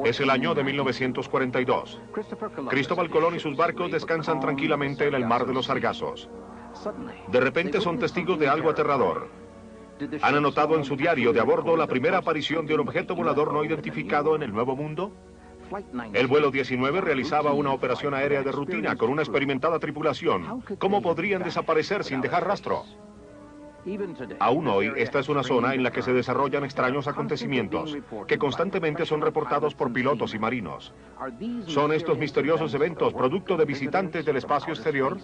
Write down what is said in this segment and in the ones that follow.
Es el año de 1942. Cristóbal Colón y sus barcos descansan tranquilamente en el mar de los Sargazos. De repente son testigos de algo aterrador. ¿Han anotado en su diario de a bordo la primera aparición de un objeto volador no identificado en el Nuevo Mundo? El vuelo 19 realizaba una operación aérea de rutina con una experimentada tripulación. ¿Cómo podrían desaparecer sin dejar rastro? Aún hoy, esta es una zona en la que se desarrollan extraños acontecimientos, que constantemente son reportados por pilotos y marinos. ¿Son estos misteriosos eventos producto de visitantes del espacio exterior?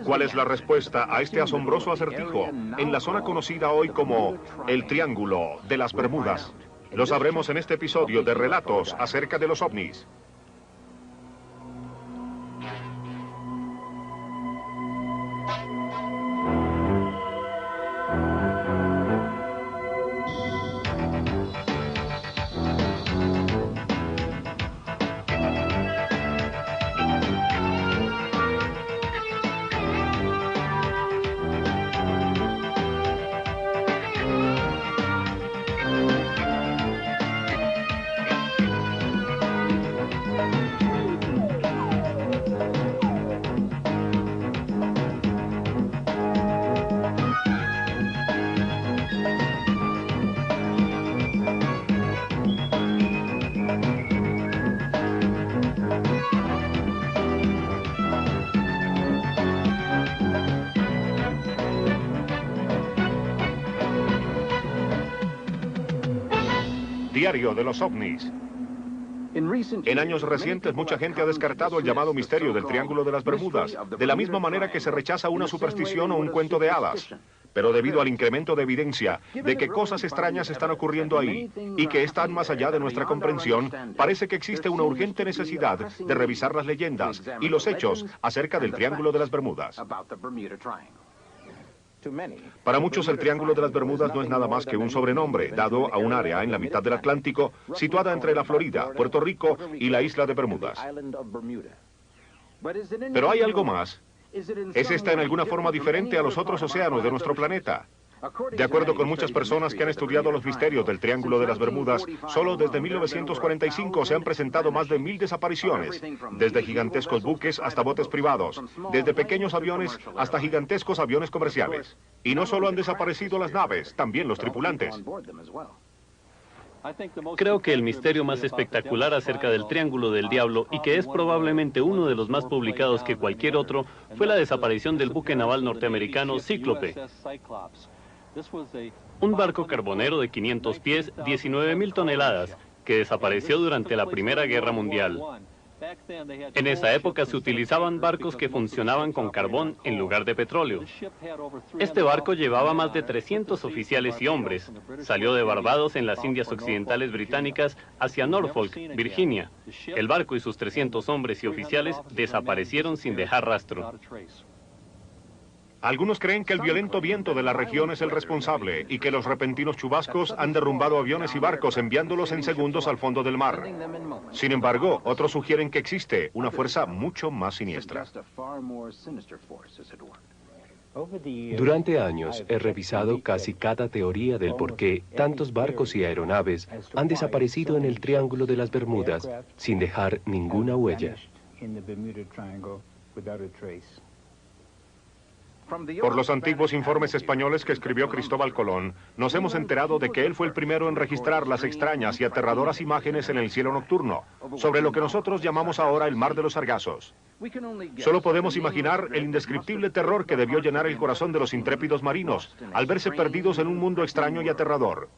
¿Cuál es la respuesta a este asombroso acertijo en la zona conocida hoy como el Triángulo de las Bermudas? Lo sabremos en este episodio de Relatos acerca de los ovnis. Diario de los ovnis. En años recientes, mucha gente ha descartado el llamado misterio del Triángulo de las Bermudas, de la misma manera que se rechaza una superstición o un cuento de hadas. Pero debido al incremento de evidencia de que cosas extrañas están ocurriendo ahí y que están más allá de nuestra comprensión, parece que existe una urgente necesidad de revisar las leyendas y los hechos acerca del Triángulo de las Bermudas. Para muchos, el Triángulo de las Bermudas no es nada más que un sobrenombre dado a un área en la mitad del Atlántico situada entre la Florida, Puerto Rico y la isla de Bermudas. Pero hay algo más. ¿Es esta en alguna forma diferente a los otros océanos de nuestro planeta? De acuerdo con muchas personas que han estudiado los misterios del Triángulo de las Bermudas, solo desde 1945 se han presentado más de 1000 desapariciones, desde gigantescos buques hasta botes privados, desde pequeños aviones hasta gigantescos aviones comerciales. Y no solo han desaparecido las naves, también los tripulantes. Creo que el misterio más espectacular acerca del Triángulo del Diablo, y que es probablemente uno de los más publicados que cualquier otro, fue la desaparición del buque naval norteamericano Cíclope. Un barco carbonero de 500 pies, 19.000 toneladas, que desapareció durante la Primera Guerra Mundial. En esa época se utilizaban barcos que funcionaban con carbón en lugar de petróleo. Este barco llevaba más de 300 oficiales y hombres. Salió de Barbados en las Indias Occidentales Británicas hacia Norfolk, Virginia. El barco y sus 300 hombres y oficiales desaparecieron sin dejar rastro. Algunos creen que el violento viento de la región es el responsable y que los repentinos chubascos han derrumbado aviones y barcos enviándolos en segundos al fondo del mar. Sin embargo, otros sugieren que existe una fuerza mucho más siniestra. Durante años he revisado casi cada teoría del por qué tantos barcos y aeronaves han desaparecido en el Triángulo de las Bermudas sin dejar ninguna huella. Por los antiguos informes españoles que escribió Cristóbal Colón, nos hemos enterado de que él fue el primero en registrar las extrañas y aterradoras imágenes en el cielo nocturno, sobre lo que nosotros llamamos ahora el Mar de los Sargazos. Solo podemos imaginar el indescriptible terror que debió llenar el corazón de los intrépidos marinos al verse perdidos en un mundo extraño y aterrador.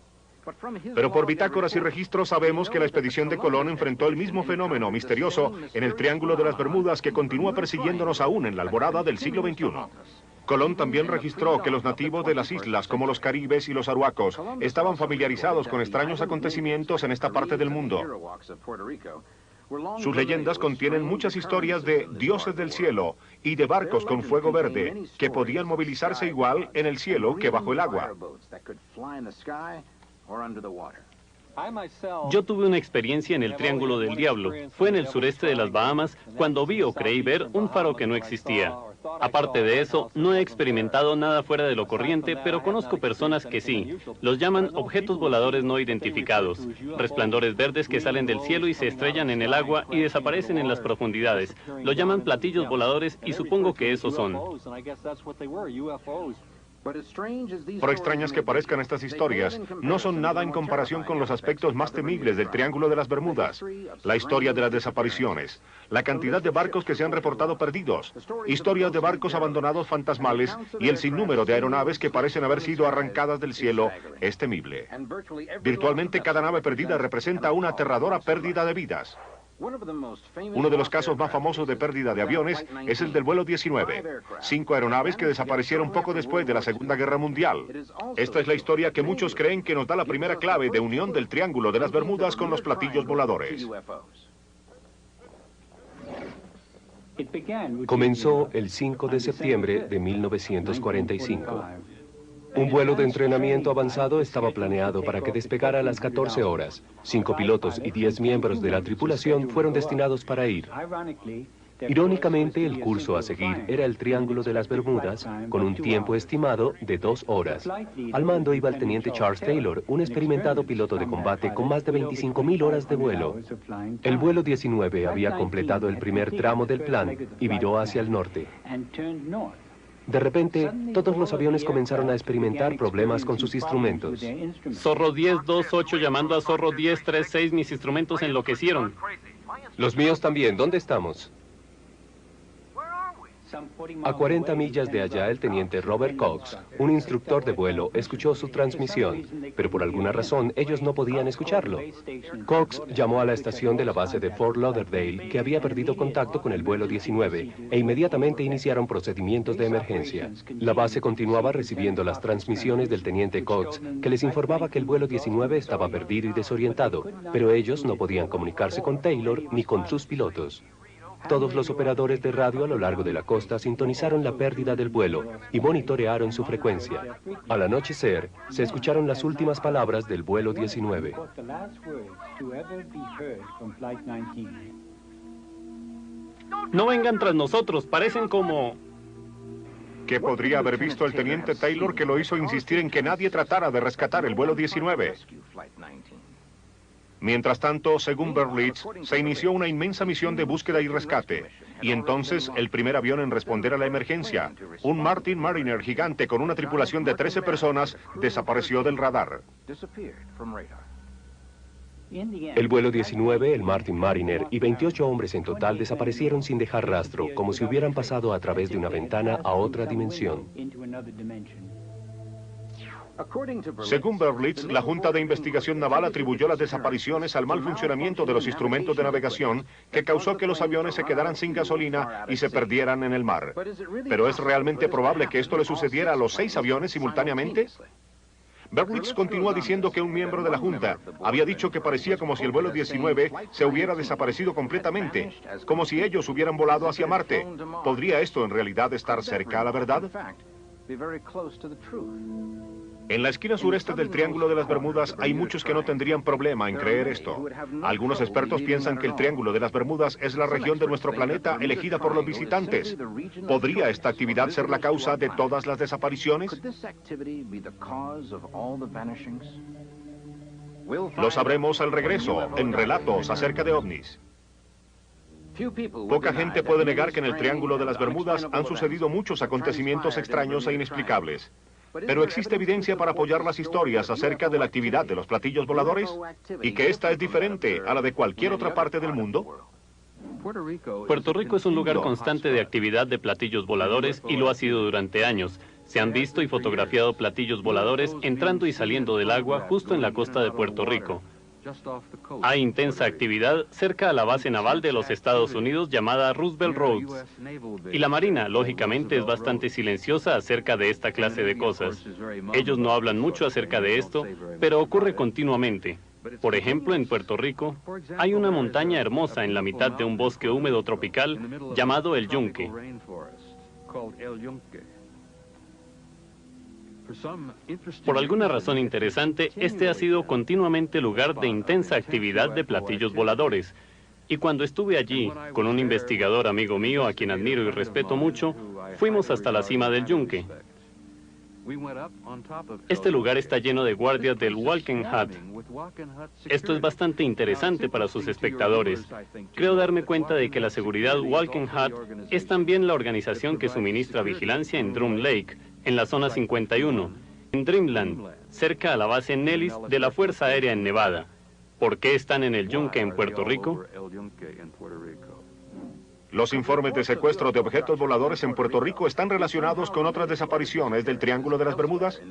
Pero por bitácoras y registros sabemos que la expedición de Colón enfrentó el mismo fenómeno misterioso en el Triángulo de las Bermudas que continúa persiguiéndonos aún en la alborada del siglo XXI. Colón también registró que los nativos de las islas, como los caribes y los aruacos, estaban familiarizados con extraños acontecimientos en esta parte del mundo. Sus leyendas contienen muchas historias de dioses del cielo y de barcos con fuego verde que podían movilizarse igual en el cielo que bajo el agua. Yo tuve una experiencia en el Triángulo del Diablo. Fue en el sureste de las Bahamas cuando vi o creí ver un faro que no existía. Aparte de eso, no he experimentado nada fuera de lo corriente, pero conozco personas que sí. Los llaman objetos voladores no identificados, resplandores verdes que salen del cielo y se estrellan en el agua y desaparecen en las profundidades. Lo llaman platillos voladores y supongo que esos son. Por extrañas que parezcan estas historias, no son nada en comparación con los aspectos más temibles del Triángulo de las Bermudas, la historia de las desapariciones, la cantidad de barcos que se han reportado perdidos, historias de barcos abandonados fantasmales y el sinnúmero de aeronaves que parecen haber sido arrancadas del cielo es temible. Virtualmente cada nave perdida representa una aterradora pérdida de vidas. Uno de los casos más famosos de pérdida de aviones es el del vuelo 19, 5 aeronaves que desaparecieron poco después de la Segunda Guerra Mundial. Esta es la historia que muchos creen que nos da la primera clave de unión del Triángulo de las Bermudas con los platillos voladores. Comenzó el 5 de septiembre de 1945. Un vuelo de entrenamiento avanzado estaba planeado para que despegara a las 14 horas. 5 pilotos y 10 miembros de la tripulación fueron destinados para ir. Irónicamente, el curso a seguir era el Triángulo de las Bermudas, con un tiempo estimado de 2 horas. Al mando iba el teniente Charles Taylor, un experimentado piloto de combate con más de 25.000 horas de vuelo. El vuelo 19 había completado el primer tramo del plan y viró hacia el norte. De repente, todos los aviones comenzaron a experimentar problemas con sus instrumentos. Zorro 1028 llamando a Zorro 1036, mis instrumentos enloquecieron. Los míos también, ¿dónde estamos? A 40 millas de allá, el teniente Robert Cox, un instructor de vuelo, escuchó su transmisión, pero por alguna razón ellos no podían escucharlo. Cox llamó a la estación de la base de Fort Lauderdale, que había perdido contacto con el vuelo 19, e inmediatamente iniciaron procedimientos de emergencia. La base continuaba recibiendo las transmisiones del teniente Cox, que les informaba que el vuelo 19 estaba perdido y desorientado, pero ellos no podían comunicarse con Taylor ni con sus pilotos. Todos los operadores de radio a lo largo de la costa sintonizaron la pérdida del vuelo y monitorearon su frecuencia. Al anochecer, se escucharon las últimas palabras del vuelo 19. No vengan tras nosotros, parecen como... ¿Qué podría haber visto el teniente Taylor que lo hizo insistir en que nadie tratara de rescatar el vuelo 19? Mientras tanto, según Berlitz, se inició una inmensa misión de búsqueda y rescate. Y entonces, el primer avión en responder a la emergencia, un Martin Mariner gigante con una tripulación de 13 personas, desapareció del radar. El vuelo 19, el Martin Mariner y 28 hombres en total desaparecieron sin dejar rastro, como si hubieran pasado a través de una ventana a otra dimensión. Según Berlitz, la Junta de Investigación Naval atribuyó las desapariciones al mal funcionamiento de los instrumentos de navegación que causó que los aviones se quedaran sin gasolina y se perdieran en el mar. ¿Pero es realmente probable que esto le sucediera a los 6 aviones simultáneamente? Berlitz continúa diciendo que un miembro de la Junta había dicho que parecía como si el vuelo 19 se hubiera desaparecido completamente, como si ellos hubieran volado hacia Marte. ¿Podría esto en realidad estar cerca a la verdad? En la esquina sureste del Triángulo de las Bermudas hay muchos que no tendrían problema en creer esto. Algunos expertos piensan que el Triángulo de las Bermudas es la región de nuestro planeta elegida por los visitantes. ¿Podría esta actividad ser la causa de todas las desapariciones? Lo sabremos al regreso, en Relatos acerca de ovnis. Poca gente puede negar que en el Triángulo de las Bermudas han sucedido muchos acontecimientos extraños e inexplicables. Pero ¿existe evidencia para apoyar las historias acerca de la actividad de los platillos voladores? ¿Y que esta es diferente a la de cualquier otra parte del mundo? Puerto Rico es un lugar constante de actividad de platillos voladores y lo ha sido durante años. Se han visto y fotografiado platillos voladores entrando y saliendo del agua justo en la costa de Puerto Rico. Hay intensa actividad cerca a la base naval de los Estados Unidos llamada Roosevelt Roads. Y la Marina, lógicamente, es bastante silenciosa acerca de esta clase de cosas. Ellos no hablan mucho acerca de esto, pero ocurre continuamente. Por ejemplo, en Puerto Rico, hay una montaña hermosa en la mitad de un bosque húmedo tropical llamado El Yunque. Por alguna razón interesante, este ha sido continuamente lugar de intensa actividad de platillos voladores. Y cuando estuve allí, con un investigador amigo mío, a quien admiro y respeto mucho, fuimos hasta la cima del yunque. Este lugar está lleno de guardias del Walking Hut. Esto es bastante interesante para sus espectadores. Creo darme cuenta de que la seguridad Walking Hut es también la organización que suministra vigilancia en Drum Lake, en la zona 51, en Dreamland, cerca a la base Nellis de la Fuerza Aérea en Nevada. ¿Por qué están en el yunque en Puerto Rico? Los informes de secuestro de objetos voladores en Puerto Rico están relacionados con otras desapariciones del Triángulo de las Bermudas.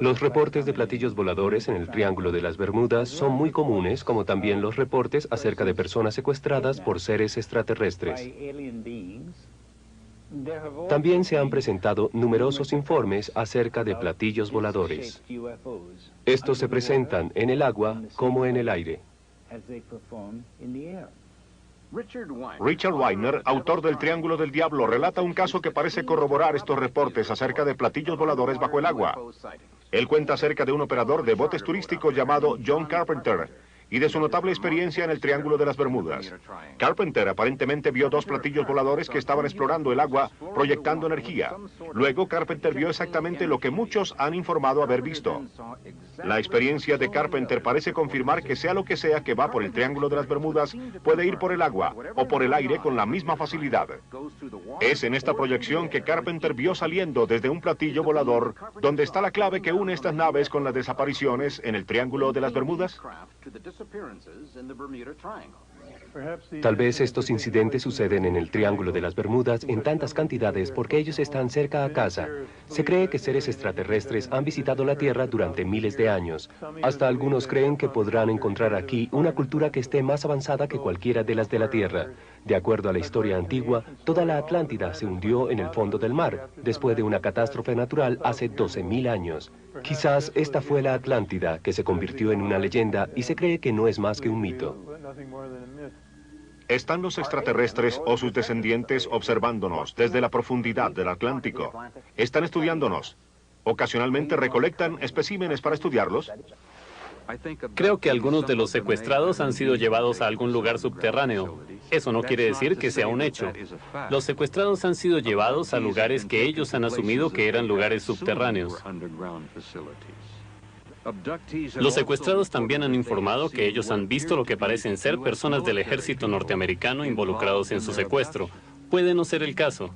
Los reportes de platillos voladores en el Triángulo de las Bermudas son muy comunes, como también los reportes acerca de personas secuestradas por seres extraterrestres. También se han presentado numerosos informes acerca de platillos voladores. Estos se presentan en el agua como en el aire. Richard Weiner, autor del Triángulo del Diablo, relata un caso que parece corroborar estos reportes acerca de platillos voladores bajo el agua. Él cuenta acerca de un operador de botes turísticos llamado John Carpenter y de su notable experiencia en el Triángulo de las Bermudas. Carpenter aparentemente vio dos platillos voladores que estaban explorando el agua, proyectando energía. Luego, Carpenter vio exactamente lo que muchos han informado haber visto. La experiencia de Carpenter parece confirmar que sea lo que sea que va por el Triángulo de las Bermudas, puede ir por el agua o por el aire con la misma facilidad. Es en esta proyección que Carpenter vio saliendo desde un platillo volador, donde está la clave que une estas naves con las desapariciones en el Triángulo de las Bermudas. Tal vez estos incidentes suceden en el Triángulo de las Bermudas en tantas cantidades porque ellos están cerca a casa. Se cree que seres extraterrestres han visitado la Tierra durante miles de años. Hasta algunos creen que podrán encontrar aquí una cultura que esté más avanzada que cualquiera de las de la Tierra. De acuerdo a la historia antigua, toda la Atlántida se hundió en el fondo del mar, después de una catástrofe natural hace 12.000 años. Quizás esta fue la Atlántida, que se convirtió en una leyenda y se cree que no es más que un mito. ¿Están los extraterrestres o sus descendientes observándonos desde la profundidad del Atlántico? ¿Están estudiándonos? ¿Ocasionalmente recolectan especímenes para estudiarlos? Creo que algunos de los secuestrados han sido llevados a algún lugar subterráneo. Eso no quiere decir que sea un hecho. Los secuestrados han sido llevados a lugares que ellos han asumido que eran lugares subterráneos. Los secuestrados también han informado que ellos han visto lo que parecen ser personas del ejército norteamericano involucrados en su secuestro. Puede no ser el caso.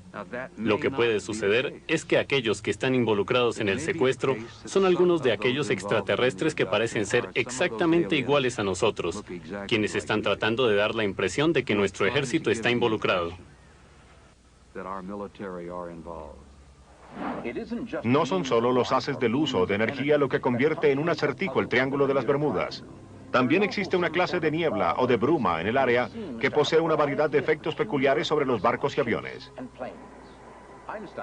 Lo que puede suceder es que aquellos que están involucrados en el secuestro son algunos de aquellos extraterrestres que parecen ser exactamente iguales a nosotros, quienes están tratando de dar la impresión de que nuestro ejército está involucrado. No son solo los haces de luz o de energía lo que convierte en un acertijo el Triángulo de las Bermudas. También existe una clase de niebla o de bruma en el área que posee una variedad de efectos peculiares sobre los barcos y aviones.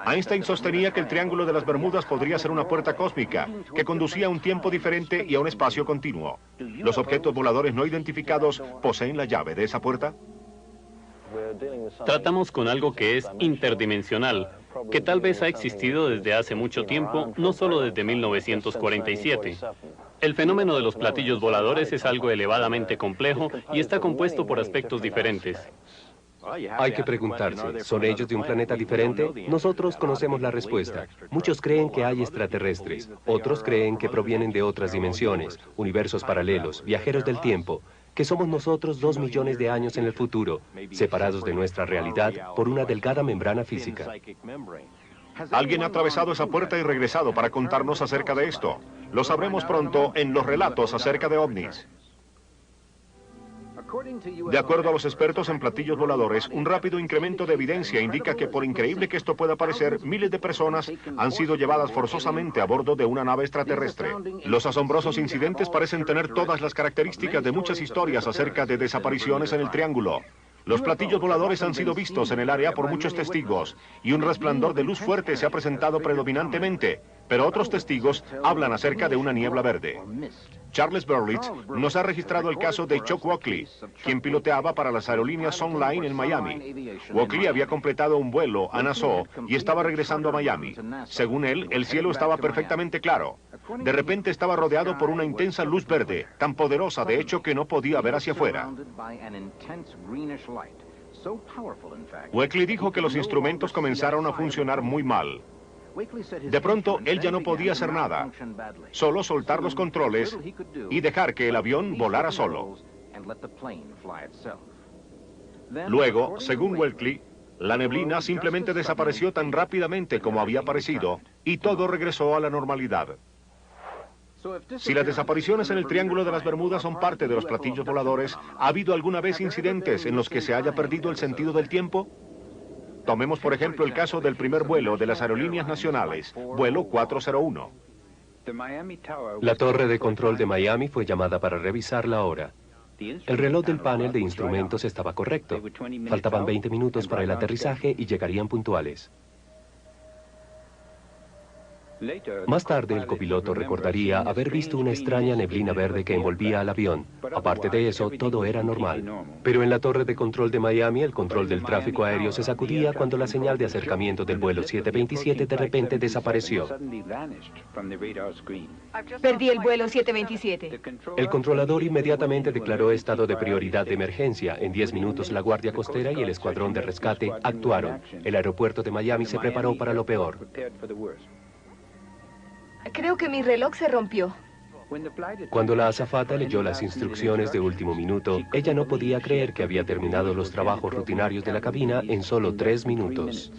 Einstein sostenía que el Triángulo de las Bermudas podría ser una puerta cósmica que conducía a un tiempo diferente y a un espacio continuo. ¿Los objetos voladores no identificados poseen la llave de esa puerta? Tratamos con algo que es interdimensional, que tal vez ha existido desde hace mucho tiempo, no solo desde 1947. El fenómeno de los platillos voladores es algo elevadamente complejo y está compuesto por aspectos diferentes. Hay que preguntarse, ¿son ellos de un planeta diferente? Nosotros conocemos la respuesta. Muchos creen que hay extraterrestres, otros creen que provienen de otras dimensiones, universos paralelos, viajeros del tiempo, que somos nosotros 2 millones de años en el futuro, separados de nuestra realidad por una delgada membrana física. Alguien ha atravesado esa puerta y regresado para contarnos acerca de esto. Lo sabremos pronto en los relatos acerca de ovnis. De acuerdo a los expertos en platillos voladores, un rápido incremento de evidencia indica que, por increíble que esto pueda parecer, miles de personas han sido llevadas forzosamente a bordo de una nave extraterrestre. Los asombrosos incidentes parecen tener todas las características de muchas historias acerca de desapariciones en el Triángulo. Los platillos voladores han sido vistos en el área por muchos testigos y un resplandor de luz fuerte se ha presentado predominantemente, pero otros testigos hablan acerca de una niebla verde. Charles Berlitz nos ha registrado el caso de Chuck Walkley, quien piloteaba para las aerolíneas Sun Line en Miami. Walkley había completado un vuelo a Nassau y estaba regresando a Miami. Según él, el cielo estaba perfectamente claro. De repente estaba rodeado por una intensa luz verde, tan poderosa de hecho que no podía ver hacia afuera. Walkley dijo que los instrumentos comenzaron a funcionar muy mal. De pronto, él ya no podía hacer nada, solo soltar los controles y dejar que el avión volara solo. Luego, según Walkley, la neblina simplemente desapareció tan rápidamente como había aparecido y todo regresó a la normalidad. Si las desapariciones en el Triángulo de las Bermudas son parte de los platillos voladores, ¿ha habido alguna vez incidentes en los que se haya perdido el sentido del tiempo? Tomemos por ejemplo el caso del primer vuelo de las aerolíneas nacionales, vuelo 401. La torre de control de Miami fue llamada para revisar la hora. El reloj del panel de instrumentos estaba correcto. Faltaban 20 minutos para el aterrizaje y llegarían puntuales. Más tarde, el copiloto recordaría haber visto una extraña neblina verde que envolvía al avión. Aparte de eso, todo era normal. Pero en la torre de control de Miami, el control del tráfico aéreo se sacudía cuando la señal de acercamiento del vuelo 727 de repente desapareció. Perdí el vuelo 727. El controlador inmediatamente declaró estado de prioridad de emergencia. En 10 minutos, la Guardia Costera y el escuadrón de rescate actuaron. El aeropuerto de Miami se preparó para lo peor. Creo que mi reloj se rompió. Cuando la azafata leyó las instrucciones de último minuto, ella no podía creer que había terminado los trabajos rutinarios de la cabina en solo 3 minutos.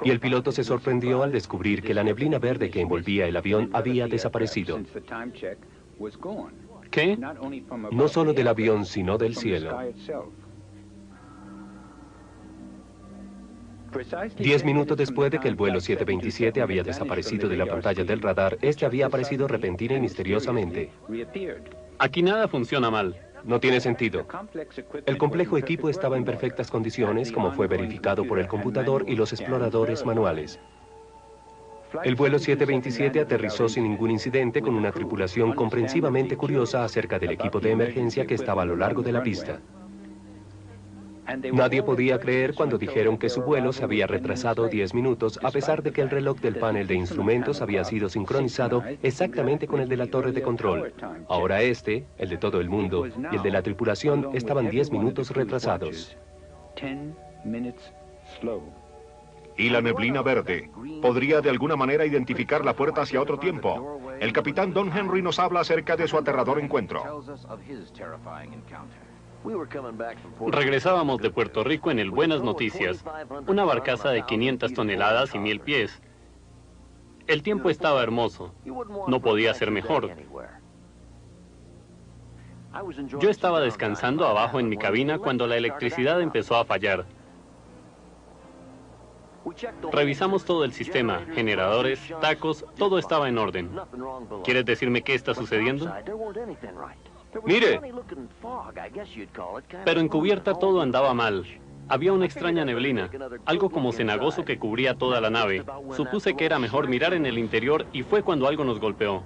Y el piloto se sorprendió al descubrir que la neblina verde que envolvía el avión había desaparecido. ¿Qué? No solo del avión, sino del cielo. 10 minutos después de que el vuelo 727 había desaparecido de la pantalla del radar, este había aparecido repentina y misteriosamente. Aquí nada funciona mal. No tiene sentido. El complejo equipo estaba en perfectas condiciones, como fue verificado por el computador y los exploradores manuales. El vuelo 727 aterrizó sin ningún incidente con una tripulación comprensivamente curiosa acerca del equipo de emergencia que estaba a lo largo de la pista. Nadie podía creer cuando dijeron que su vuelo se había retrasado 10 minutos, a pesar de que el reloj del panel de instrumentos había sido sincronizado exactamente con el de la torre de control. Ahora este, el de todo el mundo, y el de la tripulación estaban 10 minutos retrasados. Y la neblina verde podría de alguna manera identificar la puerta hacia otro tiempo. El capitán Don Henry nos habla acerca de su aterrador encuentro. Regresábamos de Puerto Rico en el Buenas Noticias, una barcaza de 500 toneladas y 1000 pies. El tiempo estaba hermoso, no podía ser mejor. Yo estaba descansando abajo en mi cabina cuando la electricidad empezó a fallar. Revisamos todo el sistema, generadores, tacos, todo estaba en orden. ¿Quieres decirme qué está sucediendo? ¡Mire! Pero en cubierta todo andaba mal. Había una extraña neblina, algo como cenagoso que cubría toda la nave. Supuse que era mejor mirar en el interior y fue cuando algo nos golpeó.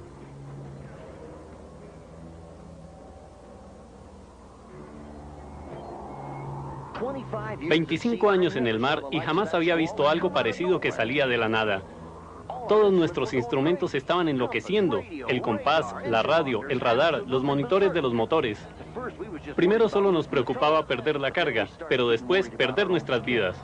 «25 años en el mar y jamás había visto algo parecido que salía de la nada. Todos nuestros instrumentos estaban enloqueciendo, el compás, la radio, el radar, los monitores de los motores. Primero solo nos preocupaba perder la carga, pero después perder nuestras vidas.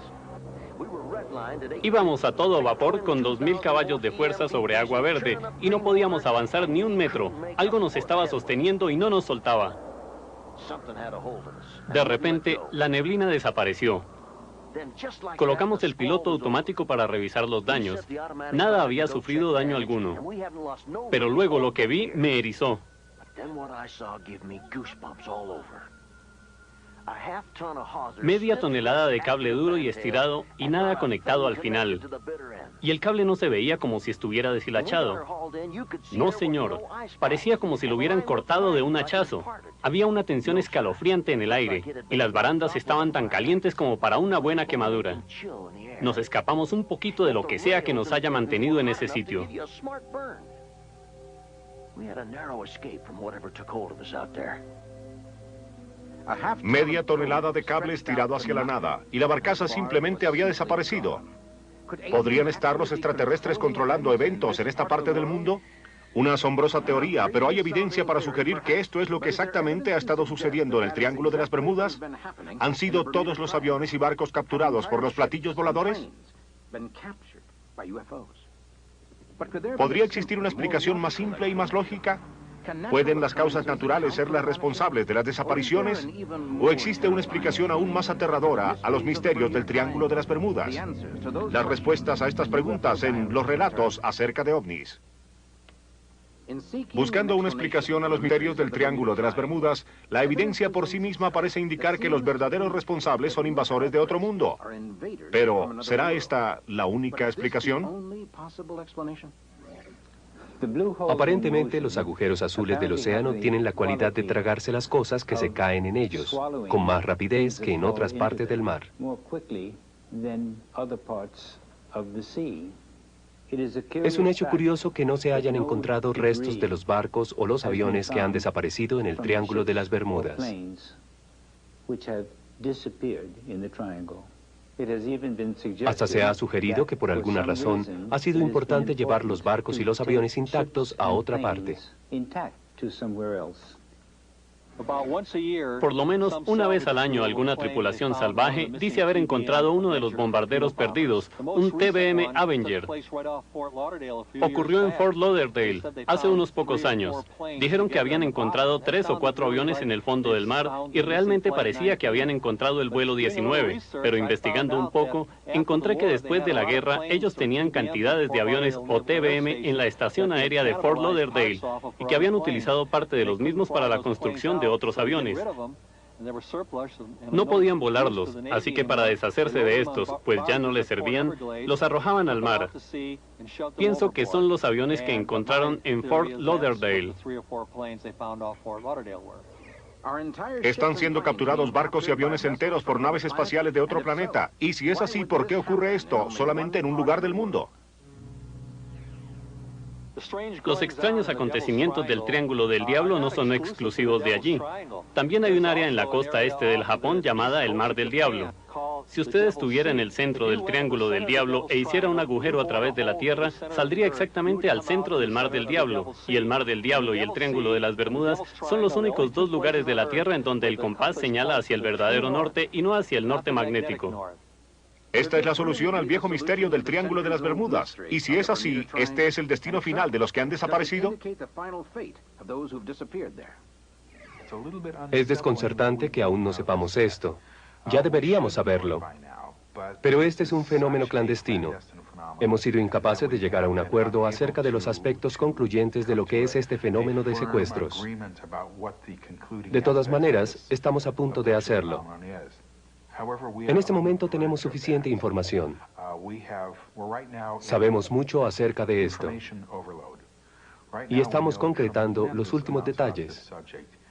Íbamos a todo vapor con 2000 caballos de fuerza sobre agua verde y no podíamos avanzar ni un metro. Algo nos estaba sosteniendo y no nos soltaba. De repente, la neblina desapareció. Colocamos el piloto automático para revisar los daños. Nada había sufrido daño alguno. Pero luego lo que vi me erizó. Media tonelada de cable duro y estirado y nada conectado al final. Y el cable no se veía como si estuviera deshilachado. No, señor. Parecía como si lo hubieran cortado de un hachazo. Había una tensión escalofriante en el aire y las barandas estaban tan calientes como para una buena quemadura. Nos escapamos un poquito de lo que sea que nos haya mantenido en ese sitio. Media tonelada de cables tirado hacia la nada, y la barcaza simplemente había desaparecido. ¿Podrían estar los extraterrestres controlando eventos en esta parte del mundo? Una asombrosa teoría, pero ¿hay evidencia para sugerir que esto es lo que exactamente ha estado sucediendo en el Triángulo de las Bermudas? ¿Han sido todos los aviones y barcos capturados por los platillos voladores? ¿Podría existir una explicación más simple y más lógica? ¿Pueden las causas naturales ser las responsables de las desapariciones? ¿O existe una explicación aún más aterradora a los misterios del Triángulo de las Bermudas? Las respuestas a estas preguntas en los relatos acerca de ovnis. Buscando una explicación a los misterios del Triángulo de las Bermudas, la evidencia por sí misma parece indicar que los verdaderos responsables son invasores de otro mundo. Pero, ¿será esta la única explicación? Aparentemente, los agujeros azules del océano tienen la cualidad de tragarse las cosas que se caen en ellos, con más rapidez que en otras partes del mar. Es un hecho curioso que no se hayan encontrado restos de los barcos o los aviones que han desaparecido en el Triángulo de las Bermudas. Hasta se ha sugerido que por alguna razón ha sido importante llevar los barcos y los aviones intactos a otra parte. Por lo menos una vez al año alguna tripulación salvaje dice haber encontrado uno de los bombarderos perdidos, un TBM Avenger. Ocurrió en Fort Lauderdale hace unos pocos años. Dijeron que habían encontrado 3 o 4 aviones en el fondo del mar y realmente parecía que habían encontrado el vuelo 19, pero investigando un poco, encontré que después de la guerra ellos tenían cantidades de aviones o TBM en la estación aérea de Fort Lauderdale y que habían utilizado parte de los mismos para la construcción de otros aviones. No podían volarlos, así que para deshacerse de estos, pues ya no les servían, los arrojaban al mar. Pienso que son los aviones que encontraron en Fort Lauderdale. Están siendo capturados barcos y aviones enteros por naves espaciales de otro planeta. Y si es así, ¿por qué ocurre esto solamente en un lugar del mundo? Los extraños acontecimientos del Triángulo del Diablo no son exclusivos de allí. También hay un área en la costa este del Japón llamada el Mar del Diablo. Si usted estuviera en el centro del Triángulo del Diablo e hiciera un agujero a través de la Tierra, saldría exactamente al centro del Mar del Diablo. Y el Mar del Diablo y el Triángulo de las Bermudas son los únicos 2 lugares de la Tierra en donde el compás señala hacia el verdadero norte y no hacia el norte magnético. Esta es la solución al viejo misterio del Triángulo de las Bermudas. Y si es así, ¿este es el destino final de los que han desaparecido? Es desconcertante que aún no sepamos esto. Ya deberíamos saberlo. Pero este es un fenómeno clandestino. Hemos sido incapaces de llegar a un acuerdo acerca de los aspectos concluyentes de lo que es este fenómeno de secuestros. De todas maneras, estamos a punto de hacerlo. En este momento tenemos suficiente información. Sabemos mucho acerca de esto. Y estamos concretando los últimos detalles.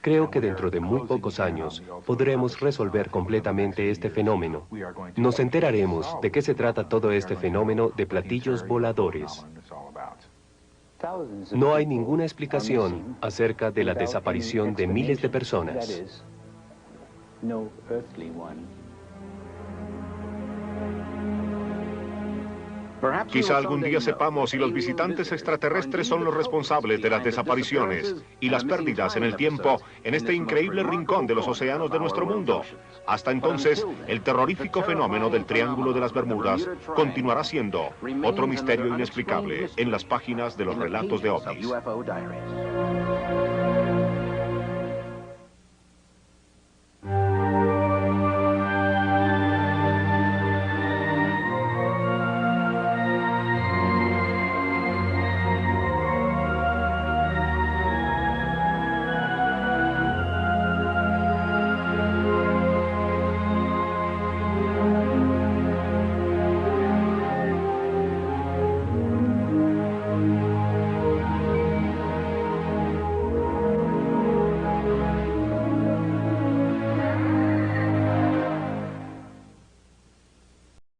Creo que dentro de muy pocos años podremos resolver completamente este fenómeno. Nos enteraremos de qué se trata todo este fenómeno de platillos voladores. No hay ninguna explicación acerca de la desaparición de miles de personas. Quizá algún día sepamos si los visitantes extraterrestres son los responsables de las desapariciones y las pérdidas en el tiempo en este increíble rincón de los océanos de nuestro mundo. Hasta entonces, el terrorífico fenómeno del Triángulo de las Bermudas continuará siendo otro misterio inexplicable en las páginas de los relatos de ovnis.